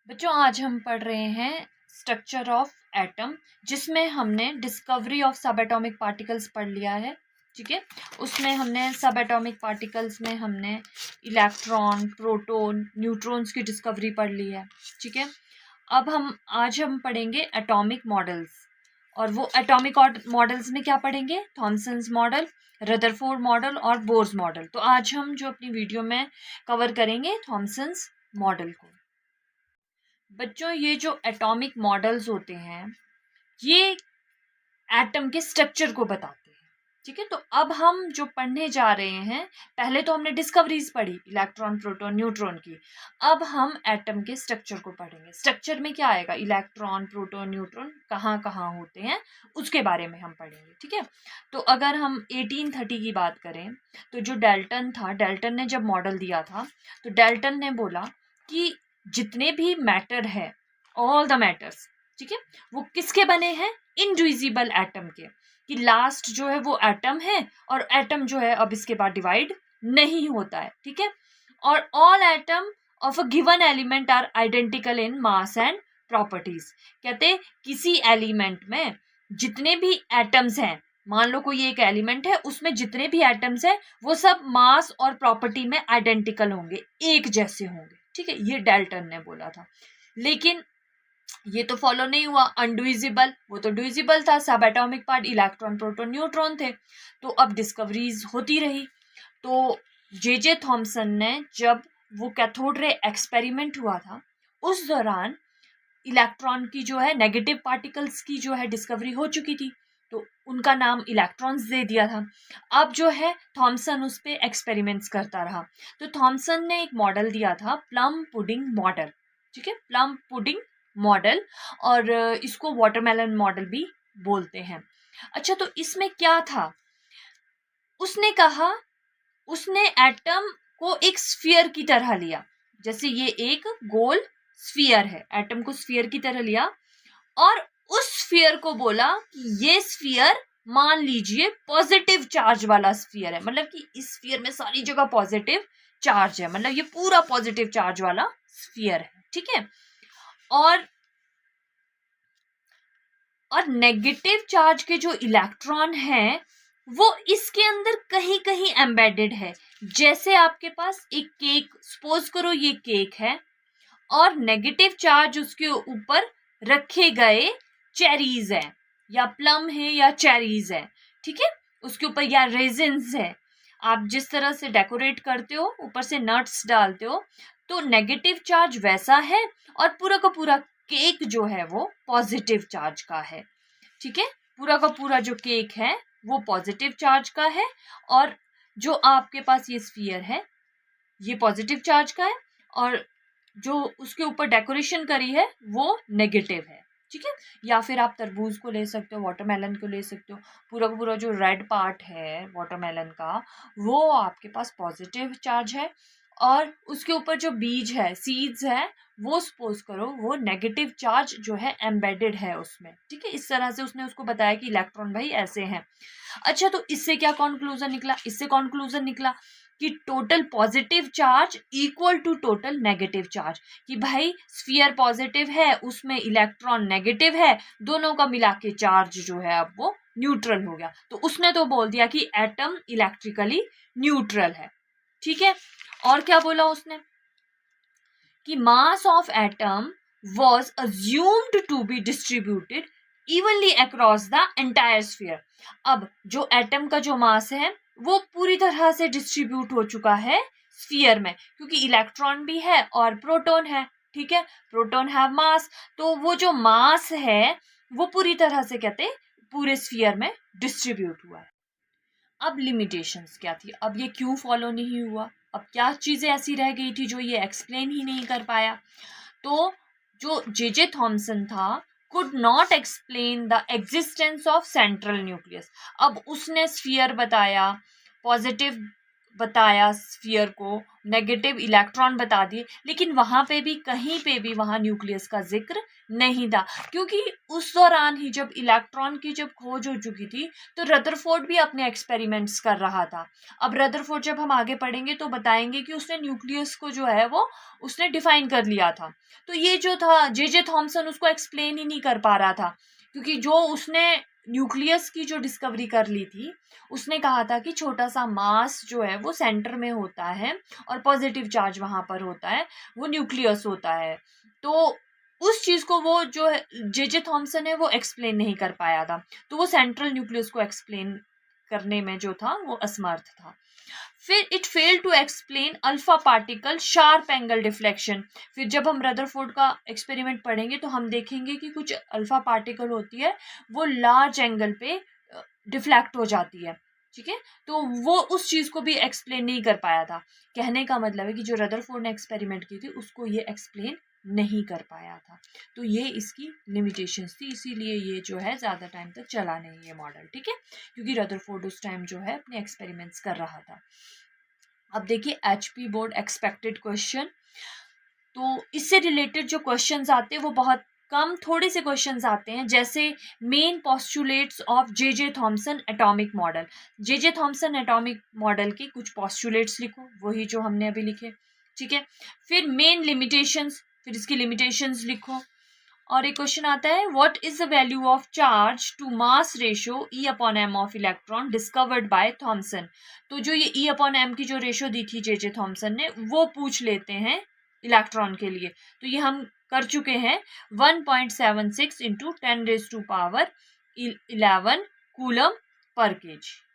बच्चों आज हम पढ़ रहे हैं स्ट्रक्चर ऑफ एटम, जिसमें हमने डिस्कवरी ऑफ सब एटॉमिक पार्टिकल्स पढ़ लिया है। ठीक है, उसमें हमने सब एटॉमिक पार्टिकल्स में हमने इलेक्ट्रॉन, प्रोटॉन, न्यूट्रॉन्स की डिस्कवरी पढ़ ली है। ठीक है, अब आज हम पढ़ेंगे एटॉमिक मॉडल्स। और वो एटॉमिक मॉडल्स में क्या पढ़ेंगे? थॉमसन्स मॉडल, रदरफोर्ड मॉडल और बोर्स मॉडल। तो आज हम जो अपनी वीडियो में कवर करेंगे थॉमसन्स मॉडल को। बच्चों ये जो एटॉमिक मॉडल्स होते हैं ये एटम के स्ट्रक्चर को बताते हैं। ठीक है, तो अब हम जो पढ़ने जा रहे हैं, पहले तो हमने डिस्कवरीज पढ़ी इलेक्ट्रॉन, प्रोटॉन, न्यूट्रॉन की। अब हम एटम के स्ट्रक्चर को पढ़ेंगे। स्ट्रक्चर में क्या आएगा? इलेक्ट्रॉन, प्रोटॉन, न्यूट्रॉन कहाँ कहाँ होते हैं उसके बारे में हम पढ़ेंगे। ठीक है, तो अगर हम 1830 की बात करें तो जो डाल्टन था, डाल्टन ने जब मॉडल दिया था तो डाल्टन ने बोला कि जितने भी मैटर है, ऑल द मैटर्स, ठीक है, वो किसके बने हैं? इनडिविजिबल एटम के। कि लास्ट जो है वो एटम है और एटम जो है अब इसके बाद डिवाइड नहीं होता है। ठीक है, और all atom of a given element are identical in mass and properties. कहते किसी एलिमेंट में जितने भी एटम्स हैं, मान लो कोई एक एलिमेंट है, उसमें जितने भी एटम्स हैं वो सब मास और प्रॉपर्टी में आइडेंटिकल होंगे, एक जैसे होंगे। ठीक है, ये डाल्टन ने बोला था। लेकिन ये तो फॉलो नहीं हुआ। अनडिविजिबल, वो तो डिविजिबल था। सब atomic part electron, proton, neutron थे। तो अब डिस्कवरीज होती रही। तो जे थॉमसन ने, जब वो कैथोड रे एक्सपेरिमेंट हुआ था, उस दौरान इलेक्ट्रॉन की जो है, नेगेटिव पार्टिकल्स की जो है डिस्कवरी हो चुकी थी। तो उनका नाम इलेक्ट्रॉन्स दे दिया था। अब जो है थॉमसन उस पर एक्सपेरिमेंट्स करता रहा। तो थॉमसन ने एक मॉडल दिया था, प्लम पुडिंग मॉडल। ठीक है, प्लम पुडिंग मॉडल, और इसको वाटरमेलन मॉडल भी बोलते हैं। अच्छा, तो इसमें क्या था? उसने कहा, उसने एटम को एक स्फीयर की तरह लिया। जैसे ये एक गोल स्फीयर है, एटम को स्फीयर की तरह लिया और उस स्फीयर को बोला कि ये स्फीयर मान लीजिए पॉजिटिव चार्ज वाला स्फीयर है। मतलब कि इस स्फीयर में सारी जगह पॉजिटिव चार्ज है, मतलब ये पूरा पॉजिटिव चार्ज वाला स्फीयर है। ठीक है, और नेगेटिव चार्ज के जो इलेक्ट्रॉन हैं वो इसके अंदर कहीं कहीं एम्बेडेड है। जैसे आपके पास एक केक, सपोज करो ये केक है और नेगेटिव चार्ज उसके ऊपर रखे गए चेरीज है, या प्लम है या चेरीज है। ठीक है, उसके ऊपर या रेजिन्स है। आप जिस तरह से डेकोरेट करते हो, ऊपर से नट्स डालते हो, तो नेगेटिव चार्ज वैसा है और पूरा का पूरा केक जो है वो पॉजिटिव चार्ज का है। ठीक है, पूरा का पूरा जो केक है वो पॉजिटिव चार्ज का है, और जो आपके पास ये स्फीयर है ये पॉजिटिव चार्ज का है, और जो उसके ऊपर डेकोरेशन करी है वो नेगेटिव है। ठीक है, या फिर आप तरबूज को ले सकते हो, वाटरमेलन को ले सकते हो। पूरा का पूरा जो रेड पार्ट है वाटरमेलन का वो आपके पास पॉजिटिव चार्ज है, और उसके ऊपर जो बीज है, सीड्स है, वो सपोज करो वो नेगेटिव चार्ज जो है एम्बेडेड है उसमें। ठीक है, इस तरह से उसने उसको बताया कि इलेक्ट्रॉन भाई ऐसे हैं। अच्छा, तो इससे क्या कंक्लूजन निकला? इससे कंक्लूजन निकला कि total positive charge equal to total negative charge. कि भाई स्फीयर पॉजिटिव है, उसमें इलेक्ट्रॉन नेगेटिव है, दोनों का मिला के चार्ज जो है अब वो न्यूट्रल हो गया। तो उसने तो बोल दिया कि एटम इलेक्ट्रिकली न्यूट्रल है। ठीक है, और क्या बोला उसने? कि mass of atom was assumed to be distributed evenly across the entire sphere। अब जो एटम का जो मास है वो पूरी तरह से डिस्ट्रीब्यूट हो चुका है स्फीयर में, क्योंकि इलेक्ट्रॉन भी है और प्रोटॉन है। ठीक है, प्रोटॉन हैव मास, तो वो जो मास है वो पूरी तरह से कहते पूरे स्फीयर में डिस्ट्रीब्यूट हुआ है। अब लिमिटेशंस क्या थी? अब ये क्यों फॉलो नहीं हुआ? अब क्या चीजें ऐसी रह गई थी जो ये एक्सप्लेन ही नहीं कर पाया? तो जो जे थॉमसन था could not explain the existence of central nucleus. अब उसने स्फीयर बताया, पॉजिटिव बताया स्फीयर को, नेगेटिव इलेक्ट्रॉन बता दिए, लेकिन वहाँ पे भी कहीं पे भी वहाँ न्यूक्लियस का जिक्र नहीं था, क्योंकि उस दौरान ही जब इलेक्ट्रॉन की जब खोज हो चुकी थी तो रदरफोर्ड भी अपने एक्सपेरिमेंट्स कर रहा था। अब रदरफोर्ड जब हम आगे पढ़ेंगे तो बताएंगे कि उसने न्यूक्लियस को जो है वो उसने डिफाइन कर लिया था। तो ये जो था जे थॉमसन उसको एक्सप्लेन ही नहीं कर पा रहा था, क्योंकि जो उसने न्यूक्लियस की जो डिस्कवरी कर ली थी उसने कहा था कि छोटा सा मास जो है वो सेंटर में होता है और पॉजिटिव चार्ज वहां पर होता है, वो न्यूक्लियस होता है। तो उस चीज को वो जो है जे थॉमसन है वो एक्सप्लेन नहीं कर पाया था, तो वो सेंट्रल न्यूक्लियस को एक्सप्लेन करने में जो था वो असमर्थ था। फिर it fail to explain alpha particle sharp angle deflection. फिर जब हम रदरफोर्ड का एक्सपेरिमेंट पढ़ेंगे तो हम देखेंगे कि कुछ अल्फा पार्टिकल होती है वो लार्ज एंगल पे डिफ्लेक्ट हो जाती है, ठीक है। तो वो उस चीज को भी एक्सप्लेन नहीं कर पाया था। कहने का मतलब है कि जो रदरफोर्ड ने एक्सपेरिमेंट की थी उसको ये एक्सप्लेन नहीं कर पाया था, तो ये इसकी लिमिटेशंस थी, इसीलिए ये जो है ज़्यादा टाइम तक चला नहीं ये मॉडल, ठीक है, क्योंकि रदरफोर्ड उस टाइम जो है अपने एक्सपेरिमेंट्स कर रहा था। अब देखिए HP बोर्ड एक्सपेक्टेड क्वेश्चन, तो इससे रिलेटेड जो क्वेश्चंस आते हैं वो बहुत कम थोड़े से क्वेश्चंस आते हैं, जैसे main postulates of J Thomson atomic model. J Thomson atomic model के कुछ पॉस्टुलेट्स लिखो, वही जो हमने अभी लिखे, ठीक है। फिर मेन लिमिटेशंस, फिर इसकी लिमिटेशंस लिखो। और एक क्वेश्चन आता है what is the value of charge to mass ratio E/m of electron discovered by Thomson. तो जो ये E/m की जो रेशियो दी थी जे थॉमसन ने वो पूछ लेते हैं इलेक्ट्रॉन के लिए, तो ये हम कर चुके हैं 1.76 × 10⁻11 कूलम पर केजी।